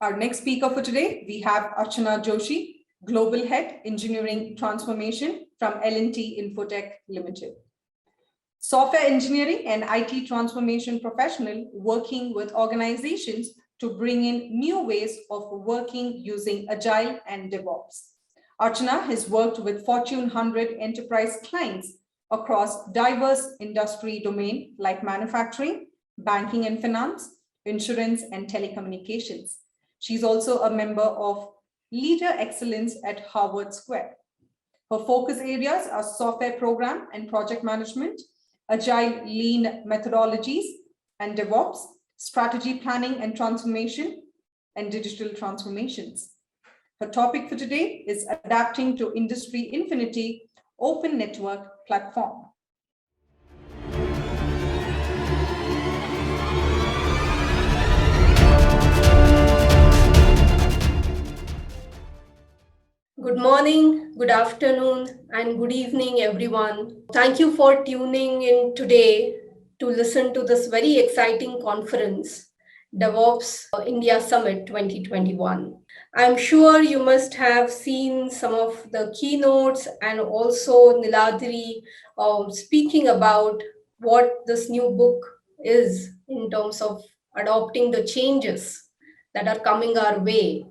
Our next speaker for today, we have Archana Joshi, Global Head Engineering Transformation from L&T Infotech Limited. Software engineering and IT transformation professional working with organizations to bring in new ways of working using Agile and DevOps. Archana has worked with Fortune 100 enterprise clients across diverse industry domains like manufacturing, banking and finance, insurance, and telecommunications. She's also a member of Leader Excellence at Harvard Square. Her focus areas are software program and project management, Agile lean methodologies and DevOps, strategy planning and transformation, and digital transformations. Her topic for today is adapting to Industry Infinity Open Network Platform. Good morning, good afternoon, and good evening, everyone. Thank you for tuning in today to listen to this very exciting conference, DevOps India Summit 2021. I'm sure you must have seen some of the keynotes and also Niladri speaking about what this new book is in terms of adopting the changes that are coming our way,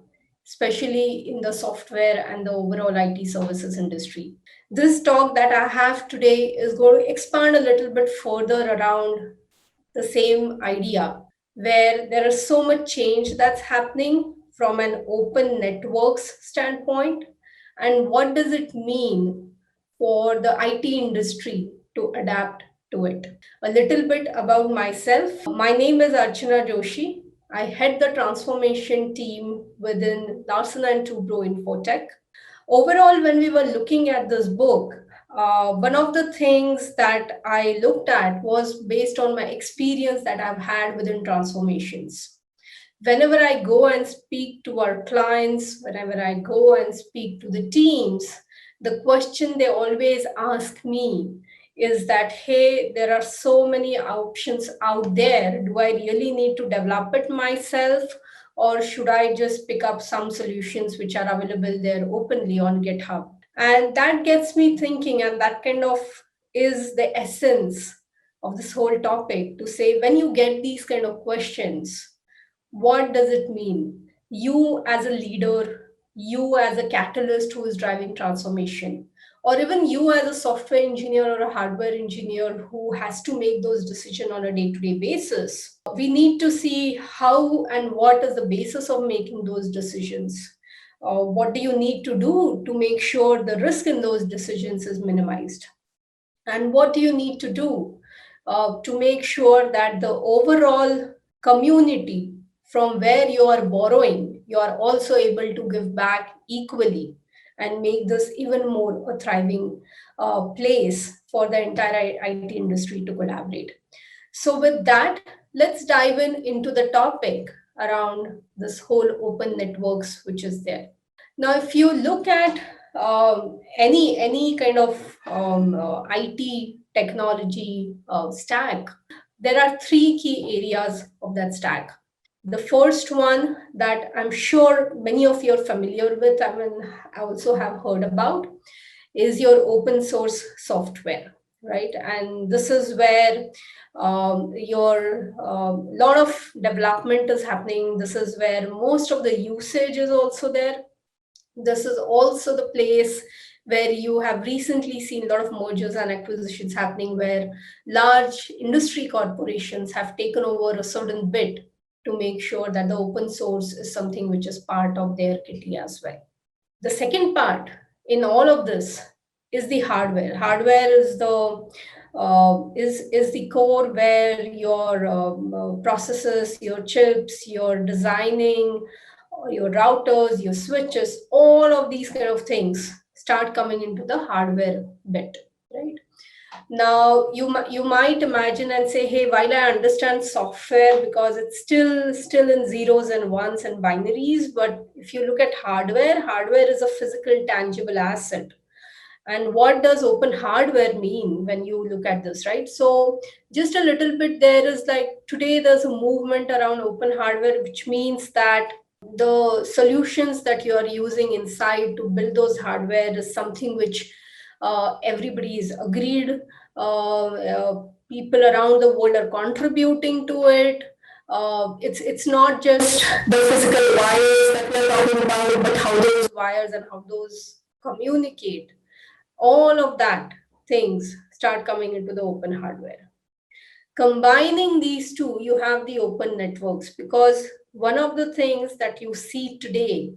especially in the software and the overall IT services industry. This talk that I have today is going to expand a little bit further around the same idea, where there is so much change that's happening from an open networks standpoint, and what does it mean for the IT industry to adapt to it. A little bit about myself. My name is Archana Joshi. I head the transformation team within Larsen & Toubro Infotech. Overall, when we were looking at this book, one of the things that I looked at was based on my experience that I've had within transformations. Whenever I go and speak to our clients, whenever I go and speak to the teams, the question they always ask me is that, hey, there are so many options out there. Do I really need to develop it myself? Or should I just pick up some solutions which are available there openly on GitHub? And that gets me thinking, and that kind of is the essence of this whole topic, to say, when you get these kind of questions, what does it mean? You as a leader, you as a catalyst who is driving transformation, or even you as a software engineer or a hardware engineer who has to make those decisions on a day-to-day basis. We need to see how and what is the basis of making those decisions. What do you need to do to make sure the risk in those decisions is minimized? And what do you need to do to make sure that the overall community from where you are borrowing, you are also able to give back equally and make this even more a thriving place for the entire IT industry to collaborate. So with that, let's dive into the topic around this whole open networks which is there. Now, if you look at any kind of IT technology stack, there are three key areas of that stack. The first one that I'm sure many of you are familiar with, I also have heard about, is your open source software, right? And this is where your lot of development is happening. This is where most of the usage is also there. This is also the place where you have recently seen a lot of mergers and acquisitions happening, where large industry corporations have taken over a certain bit to make sure that the open source is something which is part of their kitty as well. The second part in all of this is the hardware. Hardware is the core where your processes, your chips, your designing, your routers, your switches, all of these kind of things start coming into the hardware bit, right? Now, you might imagine and say, hey, while I understand software because it's still in zeros and ones and binaries, but if you look at hardware is a physical, tangible asset. And what does open hardware mean when you look at this, right? So just a little bit, there is like, today there's a movement around open hardware, which means that the solutions that you are using inside to build those hardware is something which everybody is agreed. People around the world are contributing to it. It's not just the physical wires that we're talking about, but how those wires and how those communicate. All of that things start coming into the open hardware. Combining these two, you have the open networks, because one of the things that you see today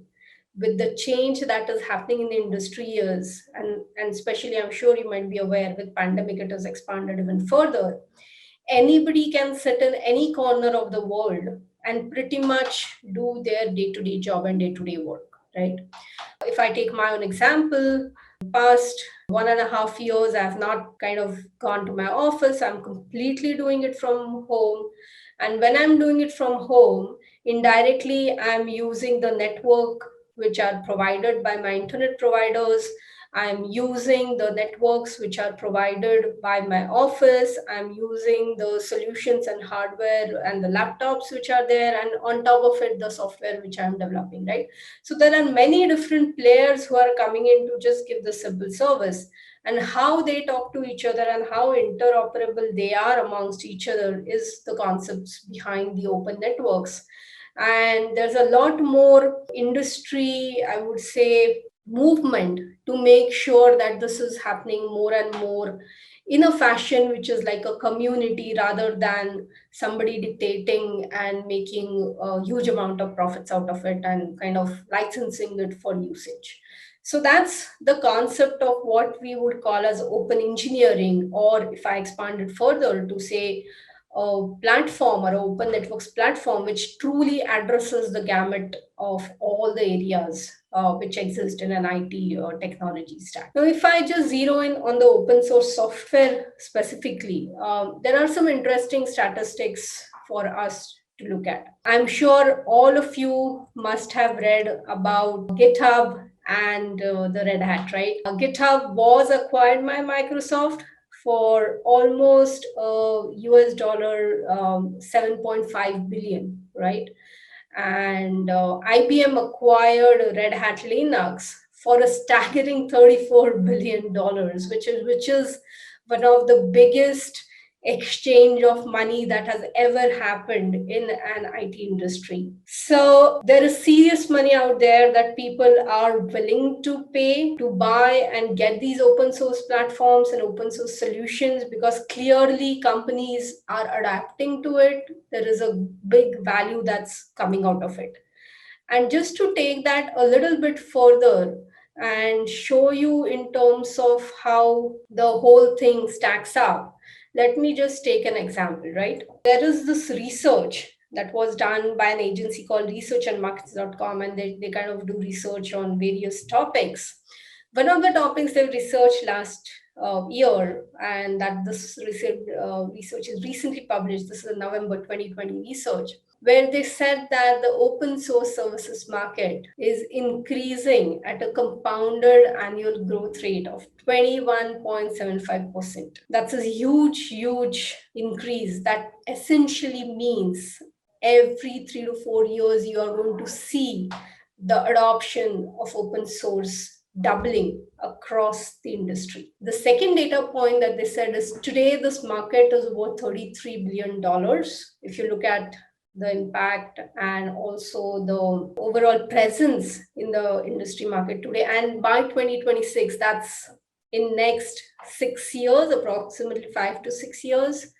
with the change that is happening in the industry is, and especially I'm sure you might be aware, with pandemic it has expanded even further. Anybody can sit in any corner of the world and pretty much do their day-to-day job and day-to-day work, right? If I take my own example, past 1.5 years, I have not kind of gone to my office. I'm completely doing it from home. And when I'm doing it from home, indirectly, I'm using the network which are provided by my internet providers. I'm using the networks which are provided by my office. I'm using the solutions and hardware and the laptops which are there. And on top of it, the software which I'm developing, right? So there are many different players who are coming in to just give the simple service, and how they talk to each other and how interoperable they are amongst each other is the concepts behind the open networks. And there's a lot more industry, I would say, movement to make sure that this is happening more and more in a fashion which is like a community rather than somebody dictating and making a huge amount of profits out of it and kind of licensing it for usage. So that's the concept of what we would call as open engineering, or if I expand it further to say a platform or open networks platform which truly addresses the gamut of all the areas which exist in an IT or technology stack. Now, if I just zero in on the open source software specifically, there are some interesting statistics for us to look at. I'm sure all of you must have read about GitHub and the Red Hat, right? GitHub was acquired by Microsoft for almost US dollar 7.5 billion, right? And IBM acquired Red Hat Linux for a staggering $34 billion, which is one of the biggest exchange of money that has ever happened in an IT industry. So there is serious money out there that people are willing to pay to buy and get these open source platforms and open source solutions, because clearly companies are adapting to it. There is a big value that's coming out of it. And just to take that a little bit further and show you in terms of how the whole thing stacks up, let me just take an example, right? There is this research that was done by an agency called researchandmarkets.com, and they kind of do research on various topics. One of the topics they researched last year, and that this research is recently published, this is a November 2020 research, where they said that the open source services market is increasing at a compounded annual growth rate of 21.75%. That's a huge, huge increase. That essentially means every 3 to 4 years, you are going to see the adoption of open source doubling across the industry. The second data point that they said is today this market is worth $33 billion. If you look at the impact and also the overall presence in the industry market today. And by 2026, that's in next 6 years, approximately 5 to 6 years,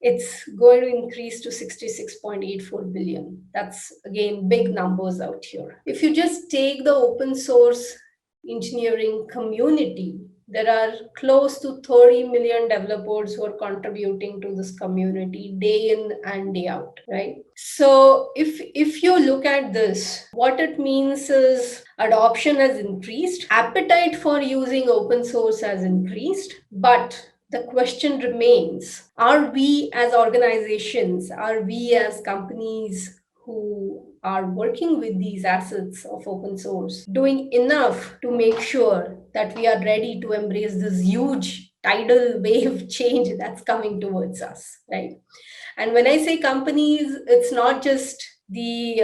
it's going to increase to 66.84 billion. That's again big numbers out here. If you just take the open source engineering community, there are close to 30 million developers who are contributing to this community day in and day out, right? So if you look at this, what it means is adoption has increased, appetite for using open source has increased, but the question remains, are we as organizations, are we as companies who are working with these assets of open source doing enough to make sure that we are ready to embrace this huge tidal wave change that's coming towards us, right? And when I say companies, it's not just the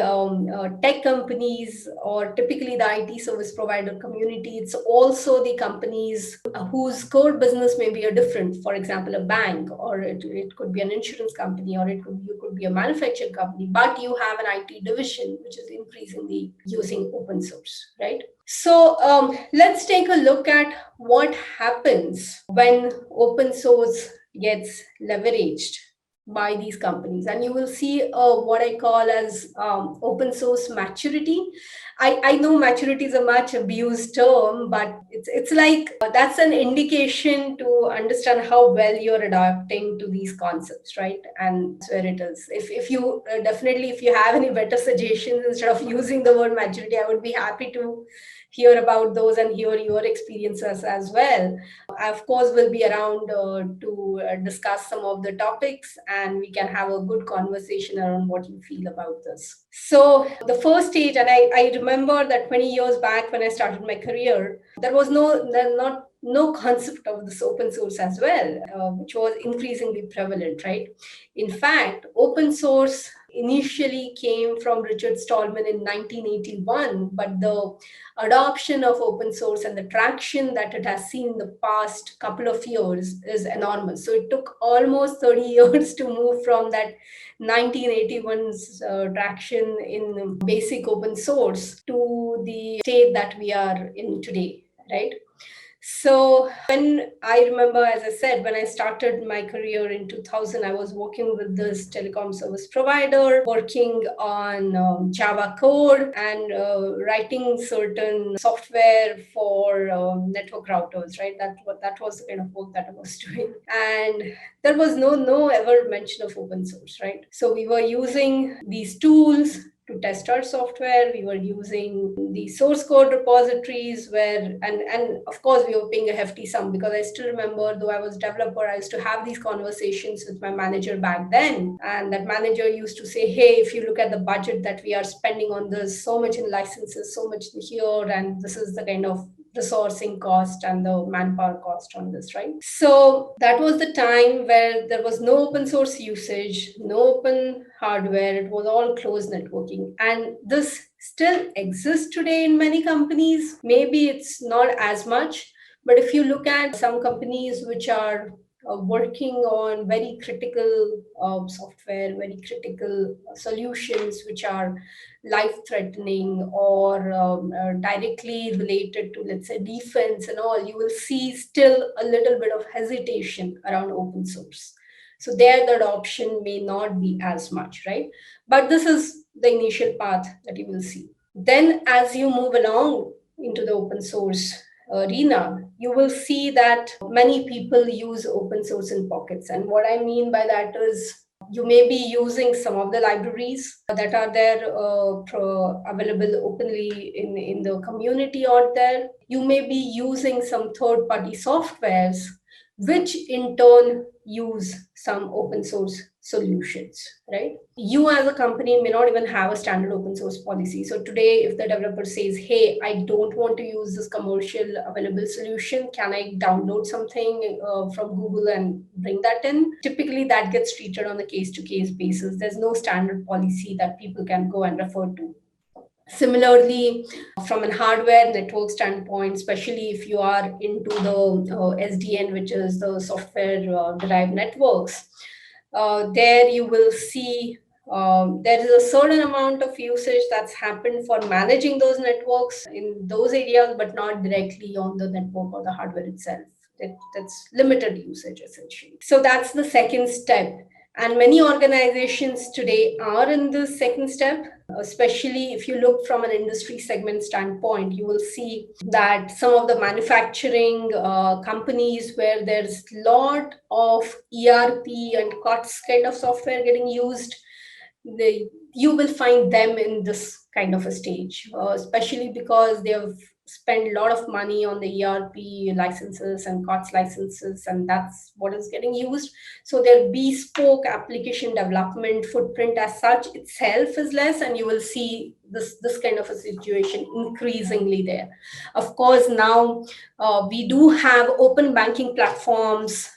tech companies, or typically the IT service provider community. It's also the companies whose core business may be a different, for example, a bank, or it could be an insurance company, or you could be a manufacturing company, but you have an IT division which is increasingly using open source, right? So let's take a look at what happens when open source gets leveraged by these companies, and you will see what I call as open source maturity. I know maturity is a much abused term, but it's like that's an indication to understand how well you're adapting to these concepts, right? And that's where it is. If you definitely, if you have any better suggestions instead of using the word maturity, I would be happy to hear about those and hear your experiences as well. I, of course, will be around to discuss some of the topics, and we can have a good conversation around what you feel about this. So the first stage, and I remember that 20 years back when I started my career, there was no concept of this open source as well, which was increasingly prevalent, right? In fact, open source initially came from Richard Stallman in 1981, but the adoption of open source and the traction that it has seen in the past couple of years is enormous. So it took almost 30 years to move from that 1981's traction in basic open source to the state that we are in today, right? So when I remember, as I said, when I started my career in 2000, I was working with this telecom service provider, working on Java code and writing certain software for network routers, right? That was the kind of work that I was doing. And there was no ever mention of open source, right? So we were using these tools to test our software. We were using the source code repositories and of course we were paying a hefty sum, because I still remember, though I was a developer, I used to have these conversations with my manager back then. And that manager used to say, hey, if you look at the budget that we are spending on this, so much in licenses, so much here, and this is the kind of resourcing cost and the manpower cost on this, right? So that was the time where there was no open source usage, no open hardware. It was all closed networking. And this still exists today in many companies. Maybe it's not as much, but if you look at some companies which are working on very critical software, very critical solutions which are life-threatening or directly related to, let's say, defense and all, you will see still a little bit of hesitation around open source. So there, the adoption may not be as much, right? But this is the initial path that you will see. Then as you move along into the open source arena, you will see that many people use open source in pockets. And what I mean by that is you may be using some of the libraries that are there available openly in the community out there. You may be using some third-party softwares, which in turn use some open source solutions, right? You as a company may not even have a standard open source policy. So today, if the developer says, hey, I don't want to use this commercial available solution, can I download something from Google and bring that in? Typically, that gets treated on a case-to-case basis. There's no standard policy that people can go and refer to. Similarly, from a hardware network standpoint, especially if you are into the SDN, which is the software derived networks, there you will see there is a certain amount of usage that's happened for managing those networks in those areas, but not directly on the network or the hardware itself. That's limited usage, essentially. So that's the second step. And many organizations today are in the second step, especially if you look from an industry segment standpoint. You will see that some of the manufacturing companies where there's a lot of ERP and COTS kind of software getting used, you will find them in this kind of a stage, especially because they have spent a lot of money on the ERP licenses and COTS licenses, and that's what is getting used. So their bespoke application development footprint as such itself is less, and you will see this kind of a situation increasingly there. Of course, now we do have open banking platforms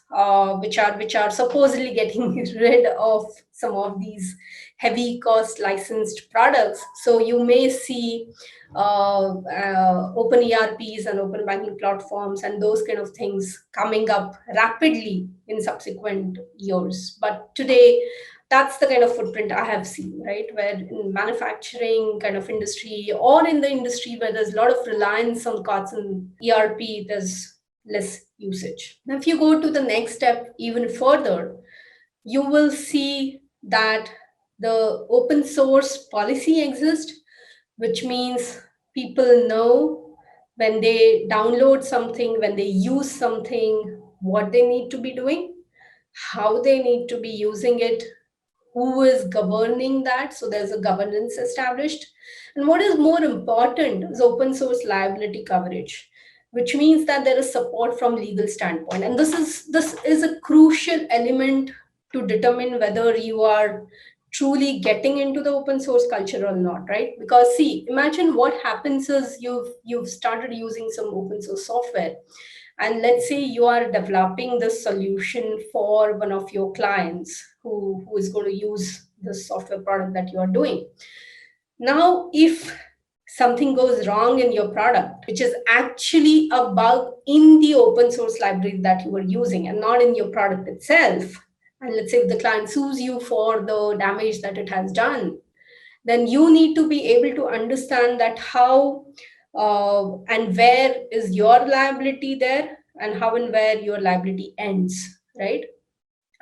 which are supposedly getting rid of some of these heavy cost licensed products. So you may see open ERPs and open banking platforms and those kind of things coming up rapidly in subsequent years. But today, that's the kind of footprint I have seen, right? Where in manufacturing kind of industry or in the industry where there's a lot of reliance on cards and ERP, there's less usage. Now, if you go to the next step even further, you will see that the open source policy exists, which means people know when they download something, when they use something, what they need to be doing, how they need to be using it, who is governing that. So there's a governance established. And what is more important is open source liability coverage, which means that there is support from legal standpoint. And this is a crucial element to determine whether you are truly getting into the open source culture or not, right? Because see, imagine what happens is you've started using some open source software, and let's say you are developing this solution for one of your clients who is going to use the software product that you are doing. Now, if something goes wrong in your product, which is actually a bug in the open source library that you are using and not in your product itself, and let's say if the client sues you for the damage that it has done, then you need to be able to understand that how and where is your liability there and how and where your liability ends, right?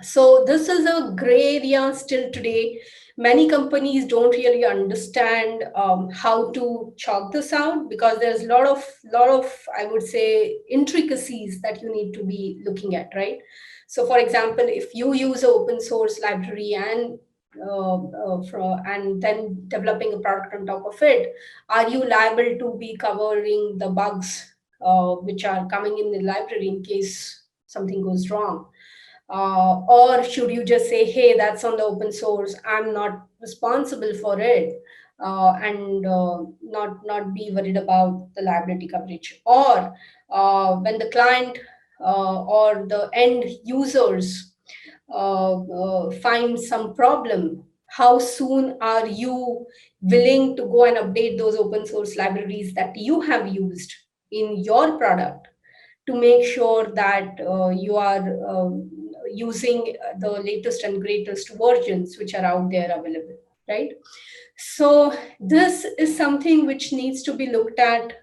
So this is a gray area still today. Many companies don't really understand how to chalk this out because there's a lot of I would say intricacies that you need to be looking at, right? So for example, if you use an open source library and and then developing a product on top of it, are you liable to be covering the bugs which are coming in the library in case something goes wrong? Or should you just say, hey, that's on the open source, I'm not responsible for it, and not be worried about the liability coverage? Or when the client or the end users find some problem, how soon are you willing to go and update those open source libraries that you have used in your product to make sure that you are using the latest and greatest versions which are out there available, right? So this is something which needs to be looked at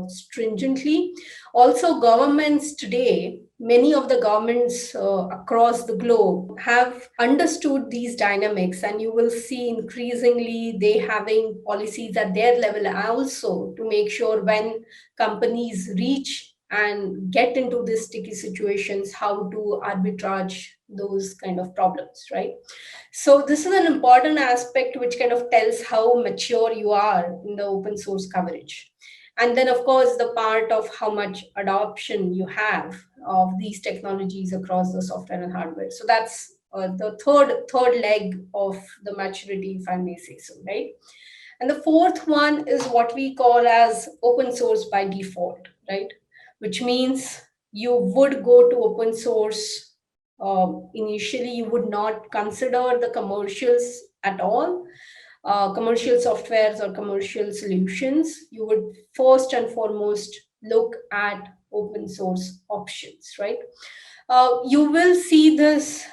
stringently. Also, governments today, many of the governments across the globe have understood these dynamics, and you will see increasingly they having policies at their level also to make sure when companies reach and get into these sticky situations, how to arbitrage those kind of problems, right? So this is an important aspect which kind of tells how mature you are in the open source coverage. And then, of course, the part of how much adoption you have of these technologies across the software and hardware. So that's the third leg of the maturity, if I may say so, right? And the fourth one is what we call as open source by default, right? Which means you would go to open source. Initially, you would not consider the commercials at all, commercial softwares or commercial solutions. You would first and foremost look at open source options, right? You will see this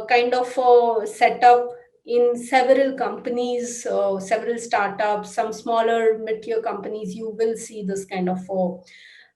kind of setup in several companies, several startups, some smaller mid-tier companies. You will see this kind of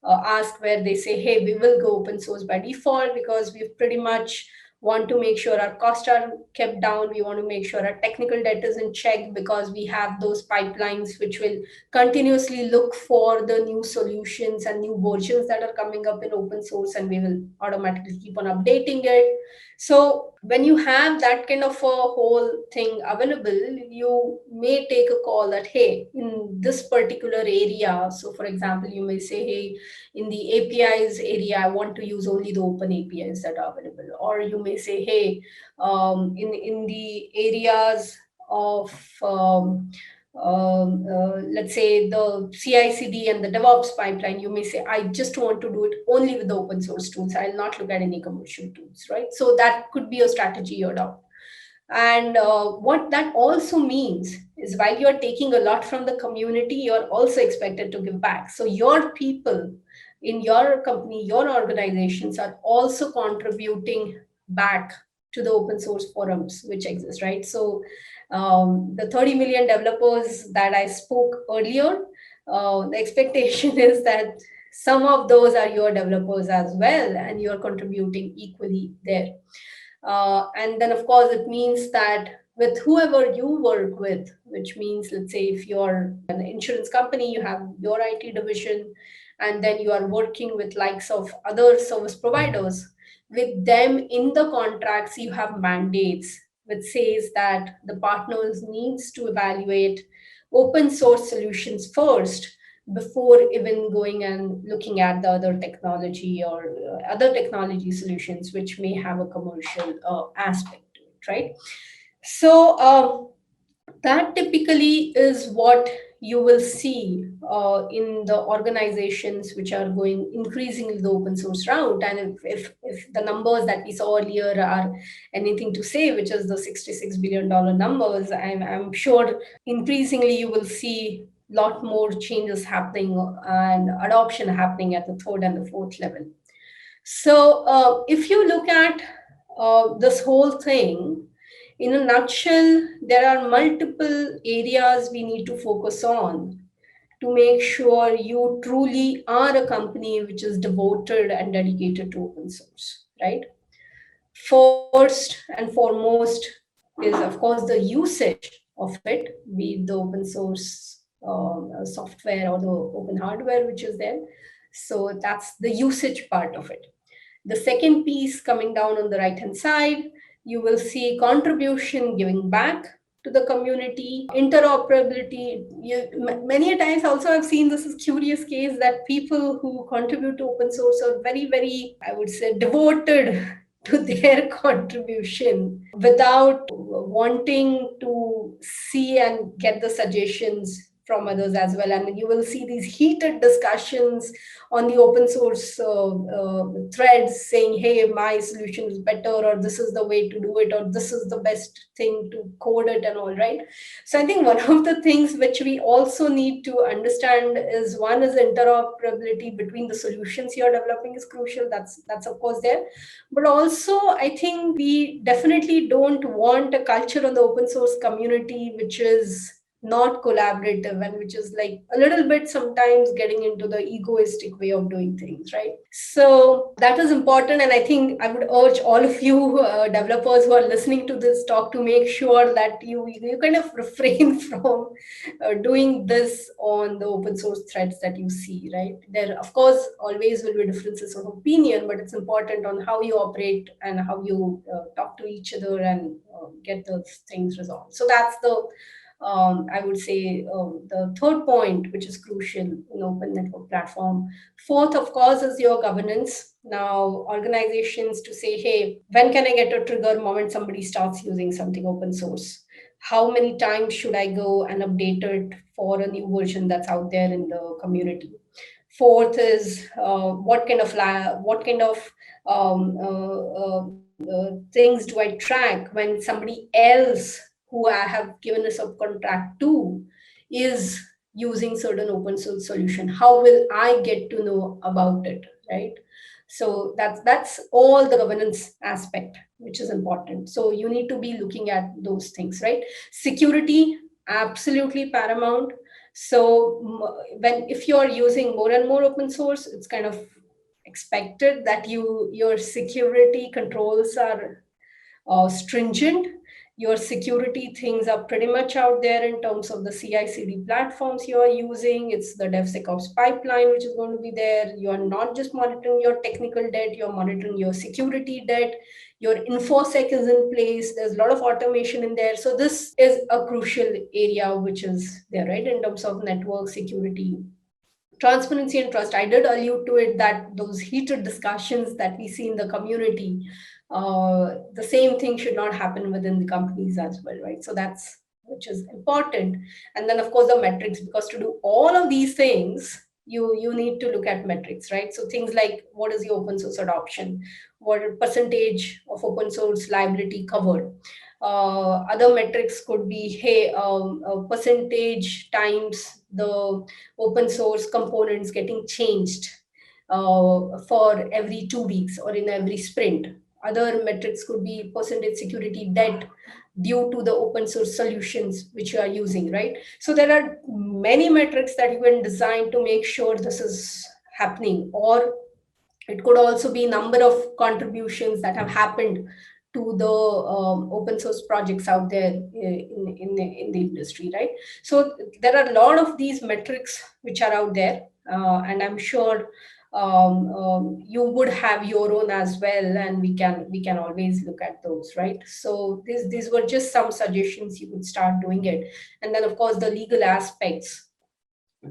ask where they say, hey, we will go open source by default because we've pretty much want to make sure our costs are kept down. We want to make sure our technical debt is in check because we have those pipelines which will continuously look for the new solutions and new versions that are coming up in open source, and we will automatically keep on updating it. So when you have that kind of a whole thing available, you may take a call that, hey, in this particular area, so for example, you may say, hey, in the APIs area, I want to use only the open APIs that are available. Or you may say, hey, in the areas of let's say the CI/CD and the DevOps pipeline, you may say, I just want to do it only with the open source tools. I'll not look at any commercial tools, right? So that could be a strategy you adopt. And what that also means is while you're taking a lot from the community, you're also expected to give back. So your people in your company, your organizations are also contributing back to the open source forums which exist, right? So the 30 million developers that I spoke earlier, the expectation is that some of those are your developers as well, and you're contributing equally there. And then, of course, it means that with whoever you work with, which means, let's say, if you're an insurance company, you have your IT division, and then you are working with likes of other service providers. With them in the contracts, you have mandates which says that the partners needs to evaluate open source solutions first before even going and looking at the other technology or other technology solutions which may have a commercial aspect to it, right? So that typically is what you will see in the organizations which are going increasingly the open source route. And if the numbers that we saw earlier are anything to say, which is the $66 billion numbers, I'm sure increasingly you will see a lot more changes happening and adoption happening at the third and the fourth level. So if you look at this whole thing, in a nutshell, there are multiple areas we need to focus on to make sure you truly are a company which is devoted and dedicated to open source, right? First and foremost is, of course, the usage of it, be it the open source software or the open hardware which is there. So that's the usage part of it. The second piece coming down on the right-hand side, you will see contribution giving back to the community, interoperability. Many a times also I've seen this is curious case that people who contribute to open source are very, very, I would say, devoted to their contribution without wanting to see and get the suggestions from others as well. And you will see these heated discussions on the open source threads saying, hey, my solution is better, or this is the way to do it, or this is the best thing to code it and all, right? So I think one of the things which we also need to understand is, one is interoperability between the solutions you're developing is crucial. That's of course there. But also, I think we definitely don't want a culture on the open source community which is not collaborative and which is like a little bit sometimes getting into the egoistic way of doing things, right? So that is important. And I think I would urge all of you developers who are listening to this talk to make sure that you kind of refrain from doing this on the open source threads that you see, right? There, of course, always will be differences of opinion, but it's important on how you operate and how you talk to each other and get those things resolved. So that's the I would say the third point, which is crucial in open network platform. Fourth, of course, is your governance. Now, organizations to say, hey, when can I get a trigger moment somebody starts using something open source? How many times should I go and update it for a new version that's out there in the community? Fourth is what kind of things do I track when somebody else who I have given a subcontract to is using certain open source solution? How will I get to know about it, right? So that's all the governance aspect, which is important. So you need to be looking at those things, right? Security, absolutely paramount. So if you're using more and more open source, it's kind of expected that your security controls are stringent. Your security things are pretty much out there in terms of the CI/CD platforms you are using. It's the DevSecOps pipeline which is going to be there. You are not just monitoring your technical debt, you're monitoring your security debt. Your InfoSec is in place. There's a lot of automation in there. So this is a crucial area which is there, right, in terms of network security. Transparency and trust. I did allude to it that those heated discussions that we see in the community, the same thing should not happen within the companies as well, right? So that's which is important. And then of course the metrics, because to do all of these things, you need to look at metrics, right? So things like, what is the open source adoption, what percentage of open source library covered. Other metrics could be, hey, percentage times the open source components getting changed for every 2 weeks or in every sprint. Other metrics could be percentage security debt due to the open source solutions which you are using, right? So there are many metrics that you can design to make sure this is happening. Or it could also be number of contributions that have happened to the open source projects out there in the industry, right? So there are a lot of these metrics which are out there, and I'm sure you would have your own as well, and we can always look at those, right? So these were just some suggestions. You could start doing it. And then of course the legal aspects,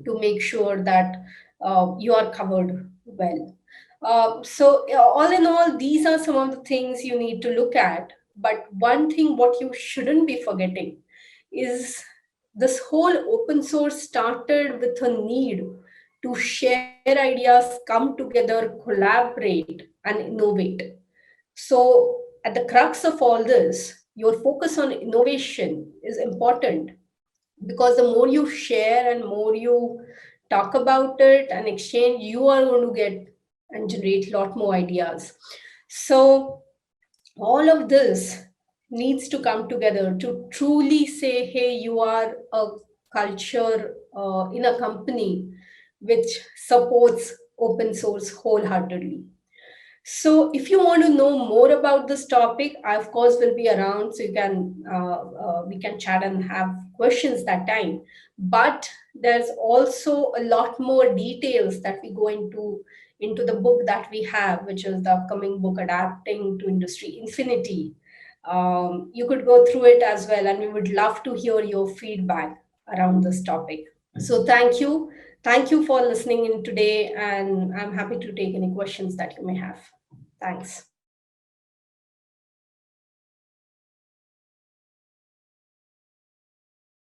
to make sure that you are covered well. So all in all, these are some of the things you need to look at. But one thing what you shouldn't be forgetting is, this whole open source started with a need to share ideas, come together, collaborate, and innovate. So at the crux of all this, your focus on innovation is important, because the more you share and more you talk about it and exchange, you are going to get and generate a lot more ideas. So all of this needs to come together to truly say, hey, you are a culture in a company which supports open source wholeheartedly. So if you want to know more about this topic, I of course will be around, so you can we can chat and have questions that time. But there's also a lot more details that we go into the book that we have, which is the upcoming book, Adapting to Industry Infinity. You could go through it as well, and we would love to hear your feedback around this topic. So thank you. Thank you for listening in today, and I'm happy to take any questions that you may have. Thanks.